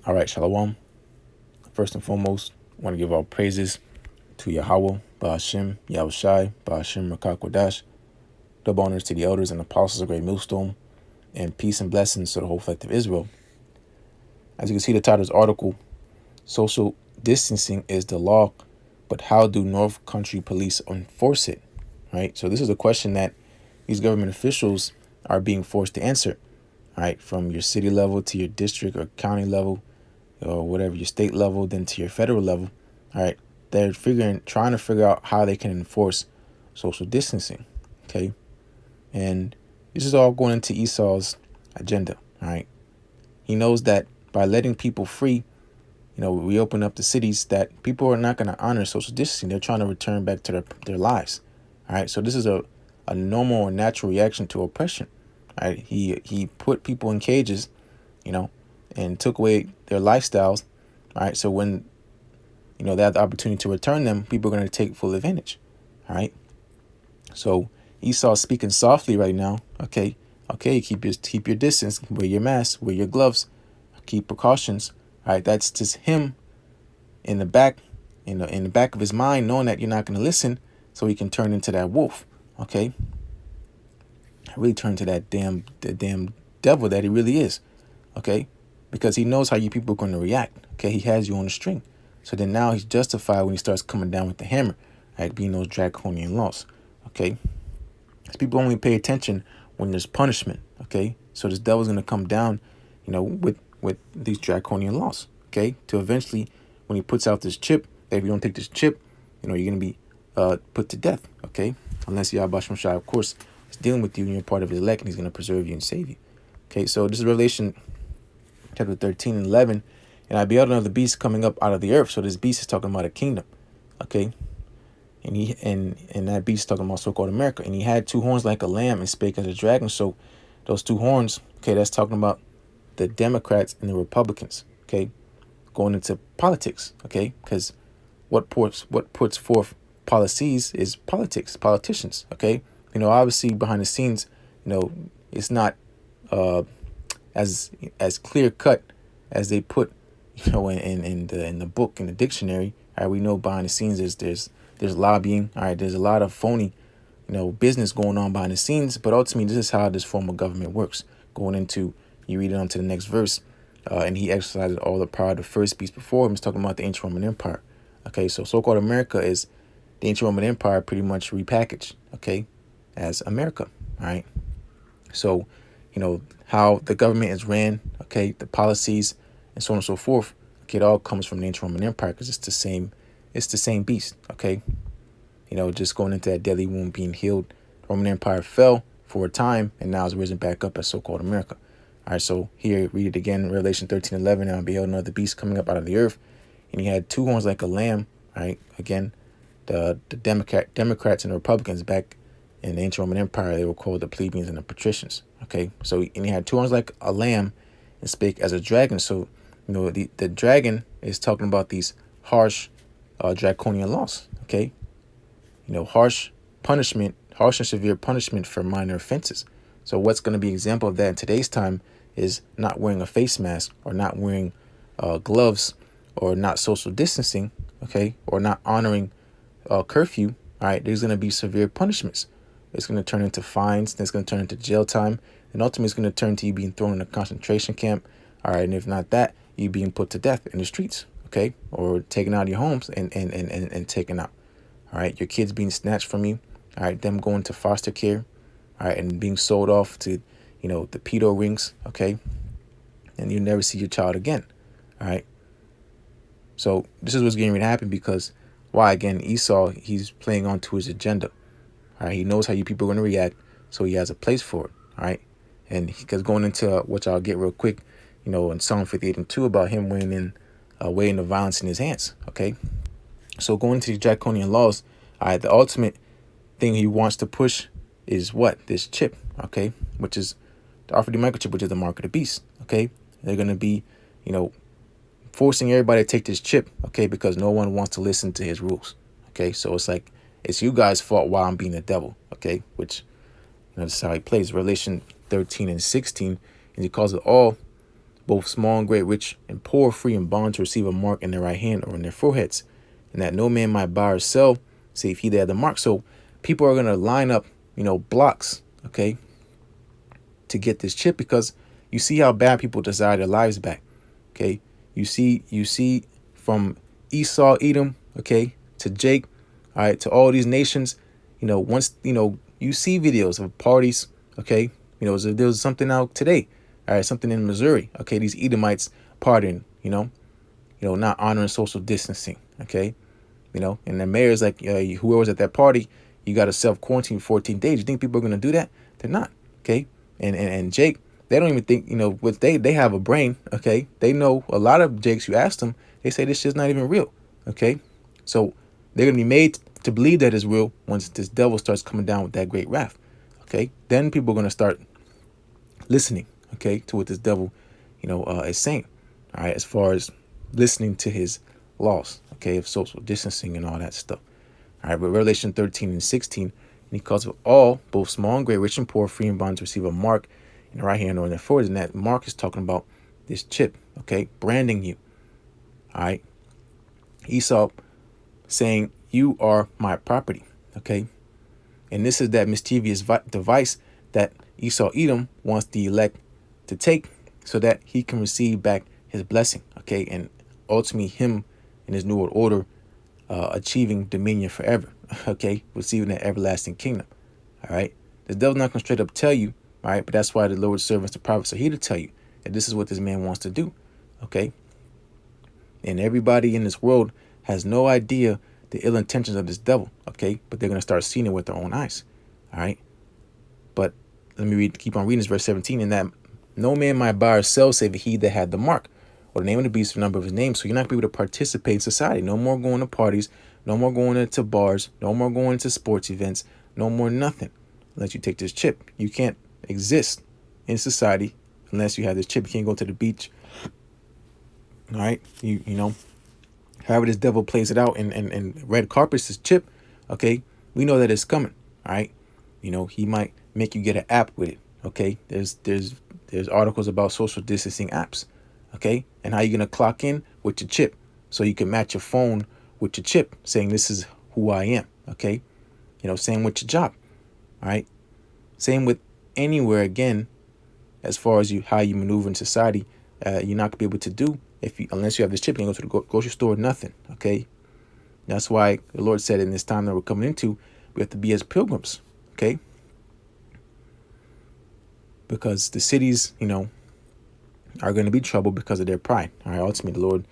All right, Shalom. First and foremost, I want to give all praises to Yahweh, Ba'ashem, Yahushai, Ba'ashem, Rakakwadash. Double honors to the elders and apostles of Great Millstone, and peace and blessings to the whole collective Israel. As you can see, the title's article, Social Distancing is the Law, but how do North Country Police enforce it? Right? So this is a question that these government officials are being forced to answer, right? From your city level to your district or county level, or whatever, your state level, then to your federal level. All right, they're trying to figure out how they can enforce social distancing. Okay, and this is all going into Esau's agenda. All right, he knows that by letting people free, we open up the cities, that people are not going to honor social distancing. They're trying to return back to their lives. All right, so this is a normal and natural reaction to oppression. All right, he put people in cages, and took away their lifestyles. All right, so when they have the opportunity to return them, people are going to take full advantage. All right, so Esau's speaking softly right now. Okay, keep your distance, wear your mask, wear your gloves, keep precautions. All right, that's just him in the back, in the back of his mind, knowing that you're not going to listen, so he can turn into that wolf. Okay, really turn to the damn devil that he really is. Okay, because he knows how you people are going to react. Okay, he has you on the string. So then now he's justified when he starts coming down with the hammer, right? Being those draconian laws. Okay, because people only pay attention when there's punishment. Okay, so this devil's going to come down, with these draconian laws. Okay, to eventually, when he puts out this chip, that if you don't take this chip, you're going to be put to death. Okay, unless Yahweh Shai, of course, is dealing with you and you're part of his elect, and he's going to preserve you and save you. Okay, so this is Revelation chapter 13 and 11. And I beheld another beast coming up out of the earth. So this beast is talking about a kingdom. Okay. And that beast is talking about so-called America. And he had two horns like a lamb and spake as a dragon. So those two horns, okay, that's talking about the Democrats and the Republicans. Okay. Going into politics. Okay. Because what puts forth policies is politicians. Okay. Obviously behind the scenes, it's not as clear cut as they put in the book, in the dictionary. All right, we know behind the scenes there's lobbying. All right, there's a lot of phony, business going on behind the scenes. But ultimately, this is how this form of government works. Going into, you read it on to the next verse, and he exercised all the power of the first beast before him. He's talking about the ancient Roman Empire. Okay, so-called America is the ancient Roman Empire pretty much repackaged. Okay, as America. All right, so how the government is ran. Okay, the policies and so on and so forth. Okay, it all comes from the ancient Roman Empire because it's the same beast. Okay, just going into that deadly wound, being healed. The Roman Empire fell for a time and now is risen back up as so-called America. All right, so here, read it again, Revelation 13:11. And I beheld another beast coming up out of the earth, and he had two horns like a lamb. All right, again, the Democrats and the Republicans back in the ancient Roman Empire, they were called the plebeians and the patricians. Okay, so and he had two horns like a lamb and spake as a dragon. So the dragon is talking about these harsh draconian laws. Okay, harsh and severe punishment for minor offenses. So what's going to be an example of that in today's time is not wearing a face mask, or not wearing gloves, or not social distancing. Okay, or not honoring curfew. All right, there's going to be severe punishments. It's going to turn into fines. Then it's going to turn into jail time. And ultimately, it's going to turn to you being thrown in a concentration camp. All right, and if not that, you being put to death in the streets. Okay, or taken out of your homes and taken out. All right, your kids being snatched from you. All right, them going to foster care. All right, and being sold off to, the pedo rings. Okay, and you never see your child again. All right. So this is what's getting ready to happen because, why? Again, Esau, he's playing onto his agenda. All right, he knows how you people are going to react, so he has a place for it. All right, and because going into which I'll get real quick, in Psalm 58 and 2 about him weighing the violence in his hands. Okay, so going into these draconian laws, all right, the ultimate thing he wants to push is what? This chip. Okay, which is the RFID microchip, which is the mark of the beast. Okay, they're going to be, forcing everybody to take this chip. Okay, because no one wants to listen to his rules. Okay, so it's like, it's you guys' fault while I'm being the devil. Okay, which, this is how he plays. Revelation 13 and 16, and he calls it all both small and great, rich and poor, free and bond, to receive a mark in their right hand or in their foreheads, and that no man might buy or sell, save he that had the mark. So people are going to line up, blocks, okay, to get this chip, because you see how bad people desire their lives back, okay? You see from Esau, Edom, okay, to Jake, all right, to all these nations, once, you see videos of parties, okay? There was something out today, all right, something in Missouri, okay, these Edomites partying, not honoring social distancing, okay? And the mayor's like, whoever was at that party, you got to self-quarantine 14 days. You think people are going to do that? They're not, okay? And Jake, they don't even think, what they have a brain, okay? They know a lot of Jakes, you ask them, they say this shit's not even real, okay? So they're going to be made to believe that it's real once this devil starts coming down with that great wrath, okay? Then people are going to start listening, okay, to what this devil, is saying, all right, as far as listening to his laws, okay, of social distancing and all that stuff. All right, but Revelation 13 and 16, and he calls of all, both small and great, rich and poor, free and bond, to receive a mark in the right hand or in their forehead. And that mark is talking about this chip, okay, branding you. All right, Esau saying, you are my property, okay? And this is that mischievous device that Esau Edom wants the elect to take so that he can receive back his blessing, okay? And ultimately him and his new world order achieving dominion forever, okay? Receiving that everlasting kingdom, all right? The devil's not going to straight up tell you, all right? But that's why the Lord's servants, the prophets, are here to tell you that this is what this man wants to do, okay? And everybody in this world has no idea the ill intentions of this devil, okay? But they're going to start seeing it with their own eyes, all right? But let me keep on reading this, verse 17. And that no man might buy or sell save he that had the mark, or the name of the beast, or the number of his name. So you're not going to be able to participate in society. No more going to parties, no more going into bars, no more going to sports events, no more nothing unless you take this chip. You can't exist in society unless you have this chip. You can't go to the beach, all right? You know, however this devil plays it out and red carpets this chip, okay? We know that it's coming, all right? He might make you get an app with it, okay? There's articles about social distancing apps, okay? And how you're going to clock in with your chip so you can match your phone with your chip saying this is who I am, okay? Same with your job, all right? Same with anywhere, again, as far as how you maneuver in society. You're not going to be able to do unless you have this chip. You can go to the grocery store, nothing, okay? That's why the Lord said in this time that we're coming into, we have to be as pilgrims, okay? Because the cities, are going to be troubled because of their pride. All right, ultimately, the Lord,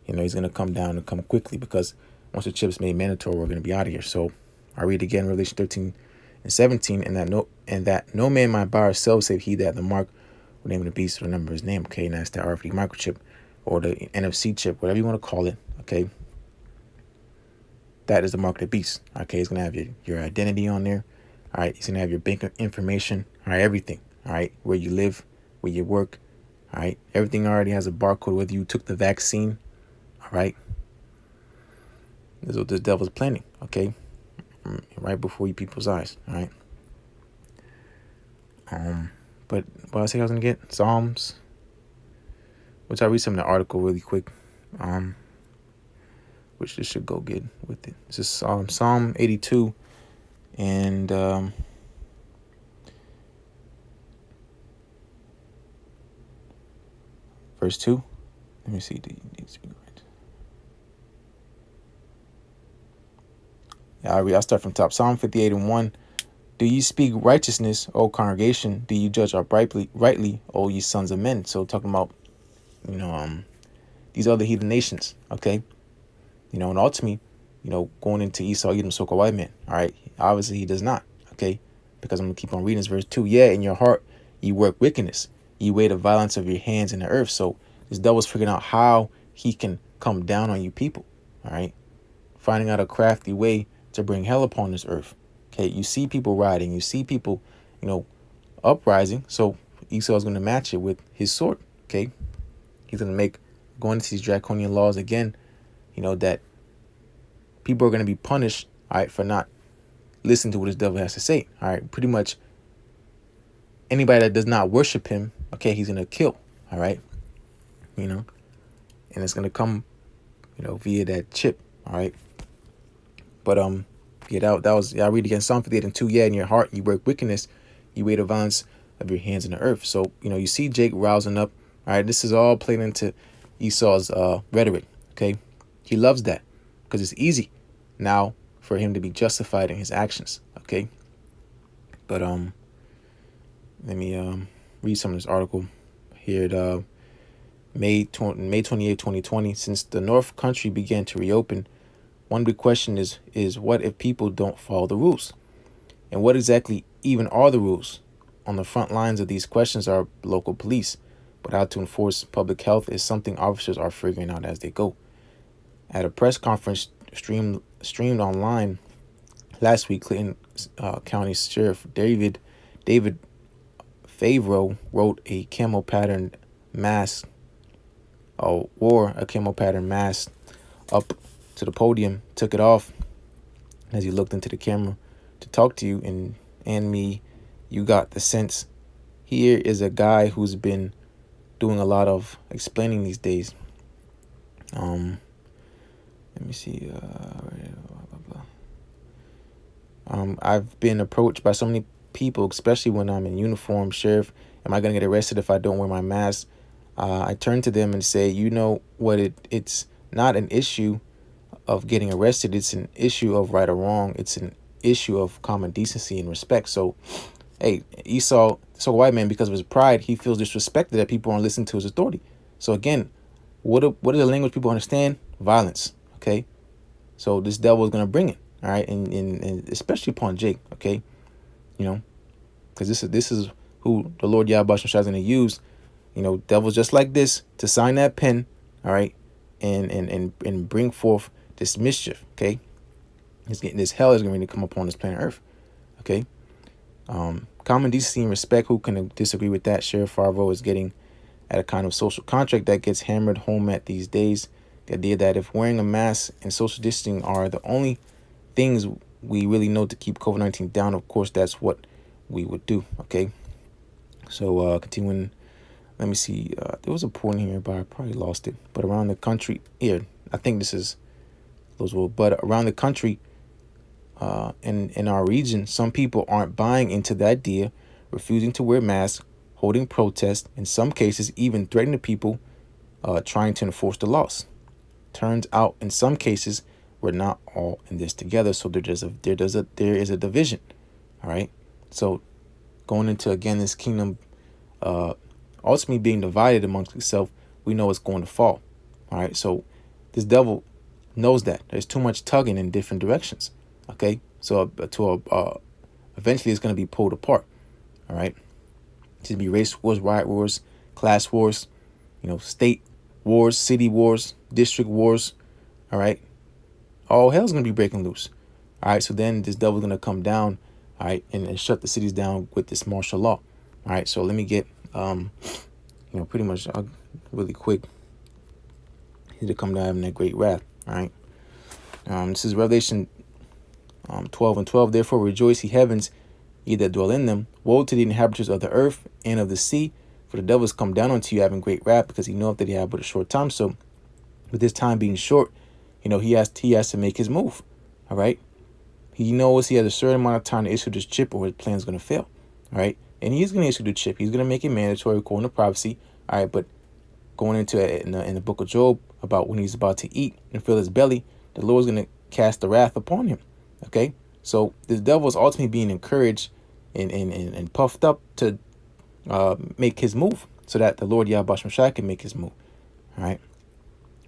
he's going to come down and come quickly, because once the chip's made mandatory, we're going to be out of here. So I read again, Revelation 13 and 17, and that no man might buy or sell save he that had the mark, or name of the beast, or the number of his name. Okay, and that's the RFID microchip, or the NFC chip, whatever you want to call it. Okay, that is the mark of the beast. Okay, he's going to have your identity on there. All right, he's going to have your bank information. All right, everything. All right, where you live, where you work. All right, everything already has a barcode, whether you took the vaccine. All right, this is what the devil's planning, okay, right before you people's eyes. All right, but what I say I was gonna get Psalms, which I read some of the article really quick, which this should go good with it. This is Psalm 82 and verse 2. Let me see. Do you need to speak right? Yeah, I'll start from top. Psalm 58 and 1. Do ye speak righteousness, O congregation? Do you judge rightly, O ye sons of men? So talking about, these other heathen nations, okay? And ultimately, going into Esau, Edom, so-called white man, all right? Obviously, he does not, okay? Because I'm going to keep on reading this verse 2. Yeah, in your heart, ye work wickedness. Ye weigh the violence of your hands in the earth. So this devil's figuring out how he can come down on you people, all right? Finding out a crafty way to bring hell upon this earth. Okay, you see people rioting, you see people, uprising. So Esau is going to match it with his sword, okay? He's going to going into these draconian laws again, that people are going to be punished, all right, for not listening to what this devil has to say, all right? Pretty much anybody that does not worship him, okay, he's going to kill, all right? you know, and it's gonna come, via that chip. All right. But yeah, that was, I read against Psalm 58:2. Yeah, in your heart you work wickedness, you weigh the violence of your hands in the earth. So you see Jake rousing up. All right, this is all playing into Esau's rhetoric. Okay, he loves that because it's easy now for him to be justified in his actions. Okay, but let me read some of this article here. At May 28, 2020. Since the North Country began to reopen, one big question is what if people don't follow the rules? And what exactly even are the rules? On the front lines of these questions are local police, but how to enforce public health is something officers are figuring out as they go. At a press conference streamed online last week, Clinton County Sheriff David Favreau wrote a camel pattern mask, wore a camel pattern mask up to the podium, took it off as he looked into the camera to talk to you and me. You got the sense here is a guy who's been doing a lot of explaining these days. Let me see. I've been approached by so many people, especially when I'm in uniform. Sheriff, am I going to get arrested if I don't wear my mask? I turn to them and say, you know what? It's not an issue of getting arrested. It's an issue of right or wrong. It's an issue of common decency and respect. So, hey, Esau, so white man, because of his pride, he feels disrespected that people aren't listening to his authority. So again, what are the language people understand? Violence. Okay, so this devil is gonna bring it. All right, and especially upon Jake. Okay, because this is who the Lord Yahweh is going to use. Devils just like this to sign that pen. All right, and bring forth this mischief. Okay, this hell is going to come upon this planet Earth. Okay, common decency and respect. Who can disagree with that? Sheriff Favreau is getting at a kind of social contract that gets hammered home at these days. The idea that if wearing a mask and social distancing are the only things we really know to keep COVID-19 down, of course, that's what we would do. Okay, so continuing. Let me see. There was a point here, but I probably lost it. But around the country, here, I think this is those words. But around the country, in our region, some people aren't buying into the idea, refusing to wear masks, holding protests, in some cases even threatening people, trying to enforce the laws. Turns out, in some cases, we're not all in this together. So there is a division. All right. So going into again this kingdom, ultimately being divided amongst itself, we know it's going to fall. All right. So this devil knows that there's too much tugging in different directions. Okay. So eventually it's going to be pulled apart. All right. It's going to be race wars, riot wars, class wars, state wars, city wars, district wars. All right. All hell's going to be breaking loose. All right. So then this devil's going to come down. All right. And shut the cities down with this martial law. All right. So let me get, pretty much really quick. He's to come down having that great wrath. All right. This is Revelation 12:12. Therefore rejoice, ye heavens, ye that dwell in them. Woe to the inhabitants of the earth and of the sea, for the devil is come down unto you having great wrath, because he knoweth that he have but a short time. So with this time being short, he has to make his move. All right. He knows he has a certain amount of time to issue this chip, or his plan is going to fail. All right. And he's going to issue the chip. He's going to make it mandatory according to prophecy. All right. But going into it in the book of Job about when he's about to eat and fill his belly, the Lord's going to cast the wrath upon him. Okay. So the devil is ultimately being encouraged and puffed up to make his move, so that the Lord Yahweh can make his move. All right.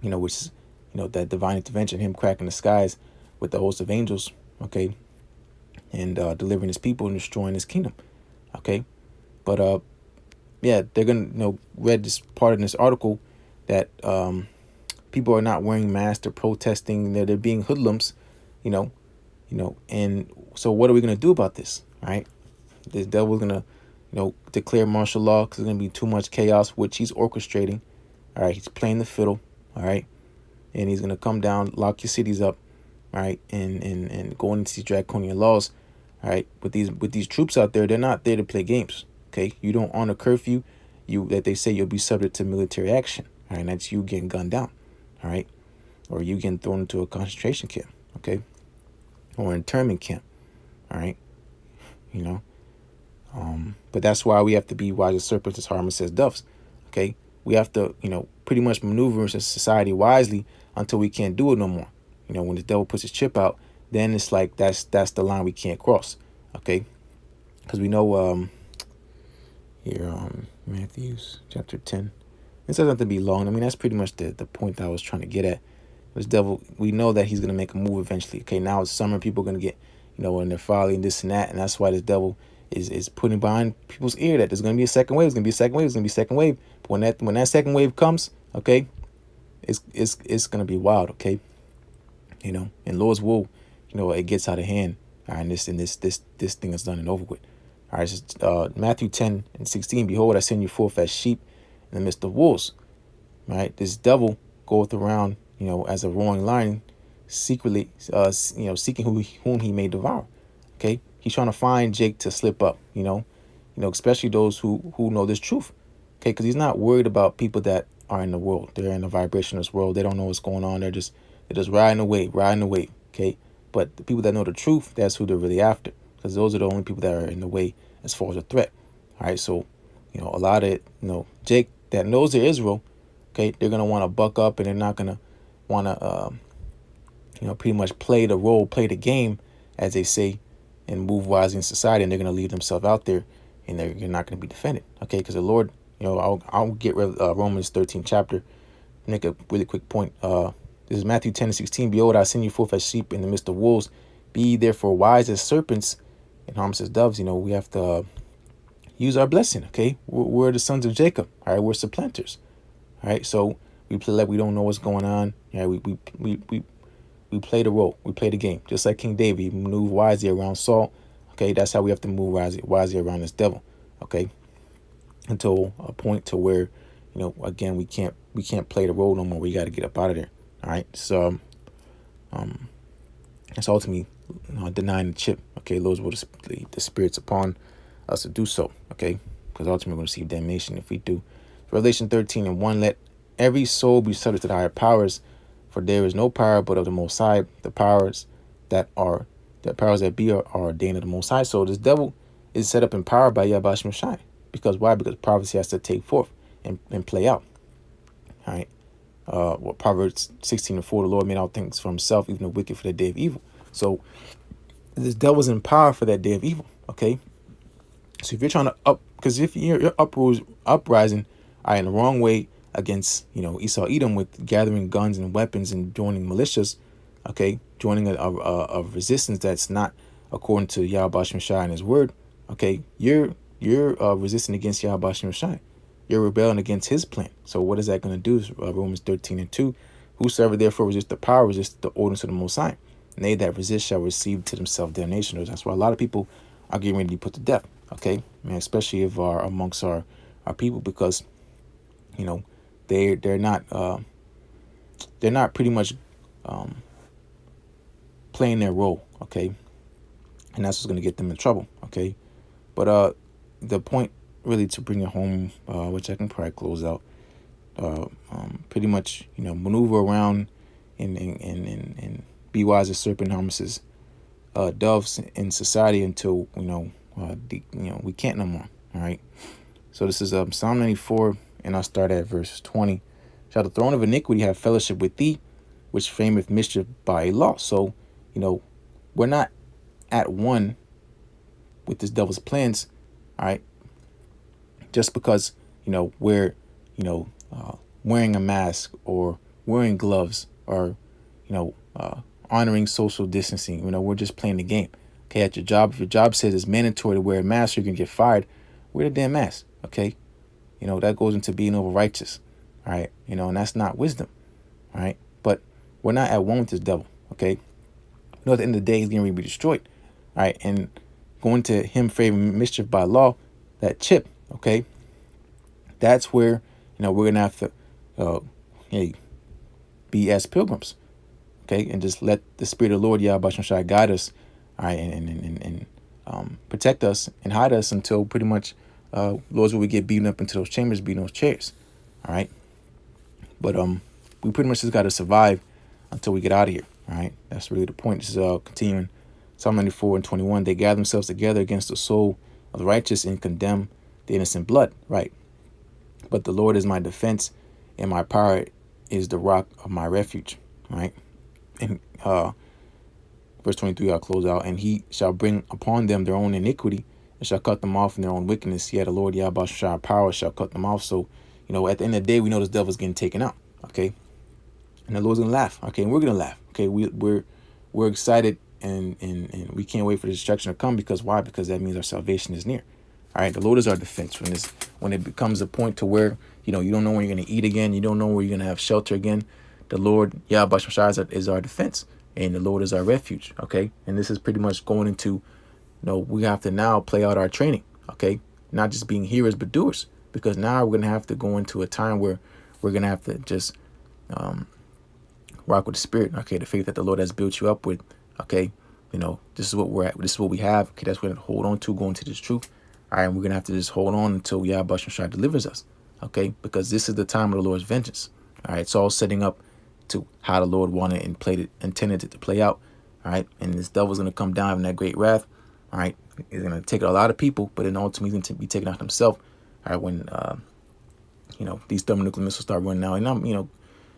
Which is, that divine intervention, him cracking the skies with the host of angels. Okay. And delivering his people and destroying his kingdom. Okay. But yeah, they're gonna read this part in this article that people are not wearing masks, they're protesting, they're being hoodlums, and so what are we gonna do about this? All right. The devil's gonna declare martial law, because there's gonna be too much chaos, which he's orchestrating. All right. He's playing the fiddle. All right. And he's gonna come down, lock your cities up. All right. And go into these draconian laws. All right. With these troops out there, they're not there to play games. Okay. You don't honor curfew, that they say you'll be subject to military action. All right, and that's you getting gunned down. All right, or you getting thrown into a concentration camp. Okay, or internment camp. All right, you know. But that's why we have to be wise as serpents, as harmless as doves. Okay, we have to, pretty much maneuver in society wisely until we can't do it no more. When the devil puts his chip out, then it's like that's the line we can't cross. Okay, because we know here Matthew's chapter 10. It doesn't have to be long. I mean, that's pretty much the point that I was trying to get at. This devil, we know that he's gonna make a move eventually. Okay, now it's summer, people are gonna get, in their folly and this and that, and that's why this devil is putting behind people's ear that there's gonna be a second wave. It's gonna be a second wave. It's gonna be a second wave. But when that second wave comes, okay, it's gonna be wild. Okay, and Lord's will, it gets out of hand. All right, and this thing is done and over with. All right, so, Matthew 10:16. Behold, I send you forth as sheep in the midst of wolves. Right, this devil goeth around, as a roaring lion, secretly, seeking whom he may devour. Okay, he's trying to find Jake to slip up. Especially those who know this truth. Okay, because he's not worried about people that are in the world. They're in the vibrationless world. They don't know what's going on. They're just riding the wave. Okay, but the people that know the truth, that's who they're really after, because those are the only people that are in the way as far as a threat. All right, so a lot of Jake that knows they're Israel. Okay, they're gonna want to buck up, and they're not gonna want to, pretty much play the role, play the game, as they say, and move wisely in society. And they're gonna leave themselves out there, and you're not gonna be defended. Okay, because the Lord, I'll get Romans 13 chapter. Make a really quick point. This is Matthew 10:16. Behold, I send you forth as sheep in the midst of wolves. Be ye therefore wise as serpents and harmless as doves. We have to use our blessing. Okay, we're the sons of Jacob. All right, we're supplanters. All right, so we play like we don't know what's going on. Yeah, we play the role. We play the game. Just like King David, he moved wisely around Saul. Okay, that's how we have to move wisely around this devil. Okay, until a point to where, again, we can't play the role no more. We got to get up out of there. All right, so it's ultimately denying the chip. Okay, Lord's will the spirits upon us to do so. Okay, because ultimately we're going to receive damnation if we do. Revelation 13:1. Let every soul be subject to the higher powers, for there is no power but of the Most High. The powers that be are ordained of the Most High. So this devil is set up in power by Yahweh Shai. Because why? Because prophecy has to take forth and play out. All right. Proverbs 16:4. The Lord made all things for himself, even the wicked for the day of evil. So this devil's in power for that day of evil. Okay. So if you're trying to because if you're uprising, in the wrong way against, Esau Edom, with gathering guns and weapons and joining militias, okay, joining a resistance that's not according to Yahweh Shai and his word, okay, you're resisting against Yahweh Shai. You're rebelling against his plan. So what is that going to do? Romans 13:2. Whosoever therefore resists the power, resists the ordinance of the Most High. And they that resist shall receive to themselves damnation. That's why a lot of people are getting ready to be put to death. Okay, man, especially if amongst our people, because they're not pretty much playing their role. Okay, and that's what's going to get them in trouble. Okay, but the point really to bring it home, which I can probably close out, pretty much maneuver around and be wise as serpent, harmless as doves in society until we can't no more. All right. So this is Psalm 94, and I'll start at verse 20. Shall the throne of iniquity have fellowship with thee, which frameth mischief by a law? So, we're not at one with this devil's plans. All right. Just because, we're, wearing a mask or wearing gloves or, honoring social distancing. We're just playing the game. Okay, at your job, if your job says it's mandatory to wear a mask or you can get fired, wear the damn mask. Okay, that goes into being over righteous. All right, and that's not wisdom. All right, but we're not at one with this devil. Okay, at the end of the day, he's going to be destroyed. All right, and going to him favoring mischief by law, that chip. Okay, that's where we're gonna have to be as pilgrims. Okay, and just let the Spirit of the Lord Yahweh Shai guide us, all right, and protect us and hide us until pretty much Lord's will we get beaten up into those chambers, beating those chairs. All right. But we pretty much just got to survive until we get out of here. All right, that's really the point. This is continuing. Psalm 94 and 21. They gather themselves together against the soul of the righteous and condemn the innocent blood. Right. But the Lord is my defense, and my power is the rock of my refuge. Right. And verse 23, I'll close out. And he shall bring upon them their own iniquity, and shall cut them off in their own wickedness. Yet the Lord Yahweh Shai power shall cut them off. So, at the end of the day, we know this devil's getting taken out. Okay. And the Lord's gonna laugh. Okay, and we're gonna laugh. Okay, we're excited and we can't wait for the destruction to come, because why? Because that means our salvation is near. All right, the Lord is our defense. When it becomes a point to where you don't know when you're gonna eat again, you don't know where you're gonna have shelter again, the Lord Yahweh Shai is our defense, and the Lord is our refuge. Okay, and this is pretty much going into, we have to now play out our training. Okay, not just being hearers but doers, because now we're gonna have to go into a time where we're gonna have to just rock with the Spirit. Okay, the faith that the Lord has built you up with. Okay, this is what we're at. This is what we have. Okay, that's what we're gonna hold on to, going to this truth. All right, and we're gonna have to just hold on until Yahweh Shai delivers us. Okay, because this is the time of the Lord's vengeance. All right, it's all setting up to how the Lord wanted and intended it to play out. All right, and this devil's gonna come down in that great wrath. All right, he's gonna take out a lot of people, but then ultimately he's gonna be taking out himself. All right, when these thermonuclear missiles start running out, and I'm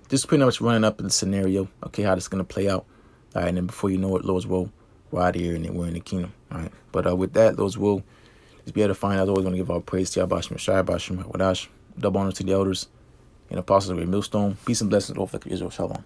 just pretty much running up in the scenario, okay, how this is going to play out. All right, and then before you know it, Lord's will, we're out of here and then we're in the kingdom. All right, but with that, Lord's will, just be able to find out. Always going to give all praise to Yahweh Shai, Bashim Wadash, double honor to the elders and apostles of the millstone. Peace and blessings, all for Israel. Shalom.